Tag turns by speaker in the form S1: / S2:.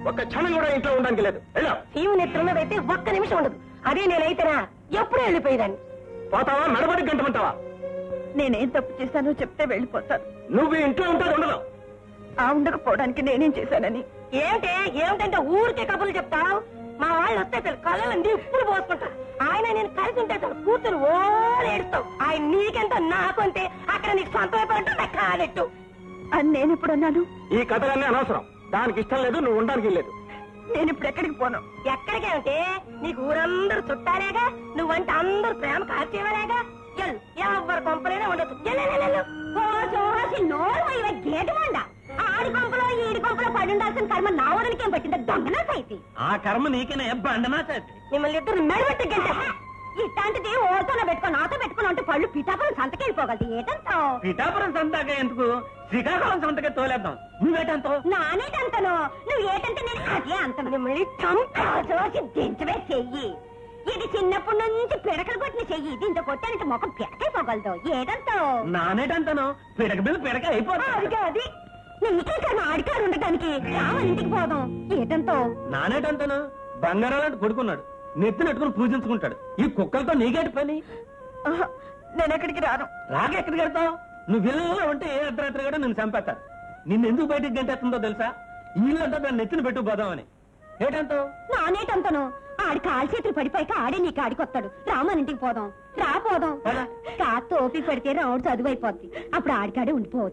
S1: ఒక్క క్షణం కూడా ఇంట్లో ఉండడానికి లేదు.
S2: సీము నెత్తున్నదైతే ఒక్క నిమిషం ఉండదు. అదే నేనైతేనా ఎప్పుడూ వెళ్ళిపోయేదాన్ని.
S1: పోతావా మెడబడి గంటమంటావా?
S2: నేనేం తప్పు చేశానో చెప్తే వెళ్ళిపోతాను.
S1: నువ్వు ఇంట్లో ఉంటావు ఉండదు.
S2: ఆ ఉండకపోవడానికి నేనేం చేశానని. ఏమిటంటే ఊరికే కబుర్లు చెప్తావు. మా వాళ్ళు వస్తే కళ్ళలో నిప్పులు పోసుకుంటారు. ఆయన నేను కలిసి ఉంటే కూతురు ఏడుస్తావు. ఆయన నీకెంత నాకంటే అక్కడ నీకు సొంతం అయిపోయింటే కాదెట్టు అని నేను ఇప్పుడు అన్నాను.
S1: ఈ కథలన్నీ అనవసరం. దానికి ఇష్టం లేదు, నువ్వు ఉండడానికి లేదు.
S2: నేను ఇప్పుడు ఎక్కడికి పోను. ఎక్కడికేమిటే నీకు ఊరందరూ చుట్టాలేగా, నువ్వంటే అందరూ ప్రేమ కాల్చేవాలేగా. ఎవరు కొంపలేనే ఉండదు. గేటు మండ ఆడి కొంపలో ఈడి కొంపలో పడి ఉండాల్సిన కర్మ నా ఊరికేం పట్టిందా? దొంగనా సైతి.
S1: ఆ కర్మ నీకేనే బండనా సైతి.
S2: మిమ్మల్ని ఇద్దరు మెడబెట్టి గంట ఇట్లాంటిది ఓతోనే పెట్టుకో నాతో పెట్టుకుని అంటే పళ్ళు పిఠాపురం సంతకెళ్ళిపోగలదు. ఏటంతో
S1: పిఠాపురం సంతగా ఎందుకు, శ్రీకాకుళం సంతకే తోలేద్దాం. నువ్వేటంతో?
S2: నానేటంతను. నువ్వు ఏటంటే నేను అదే అంతను. మిమ్మల్ని చంపి దించవే చెయ్యి. ఇది చిన్నప్పటి నుంచి పిడకలు కొట్టిన చెయ్యి. దీంతో కొట్టానంటే ముఖం పిడకైపోగలదు. ఏటంతో?
S1: నానేటంతను. పిడక మీద పిడక అయిపోతుంది.
S2: అది నీకే కన్నా ఆడికారు ఉండటానికి. రామని ఇంటికి పోదాం. ఏటంతో?
S1: నానేటంతను. బంగారాలంటే కొడుకున్నాడు, నెత్తినెట్టుకుని పూజించుకుంటాడు. ఈ కుక్కలతో నీకేటి పని?
S2: నేను ఎక్కడికి రాను.
S1: రాకెక్కడికి వెళ్తావు? నువ్వు ఇళ్ళలో ఉంటే ఏ అర్ధరాత్రి కూడా నిన్ను చంపేస్తారు. నిన్ను ఎందుకు బయటికి గంటేస్తుందో తెలుసా? ఇల్లు అంటే దాన్ని నెత్తిన పెట్టు పోదామని. ఏటంతో?
S2: నానేటంతను. ఆడి కాలు చేతులు పడిపోయాక ఆడే నీకు ఆడికొస్తాడు. రామని ఇంటికి పోదాం. రా పోదాం. కాస్త ఓపిక పడితే రావుడు చదువు అయిపోద్ది. అప్పుడు ఆడికాడే ఉండిపోవచ్చు.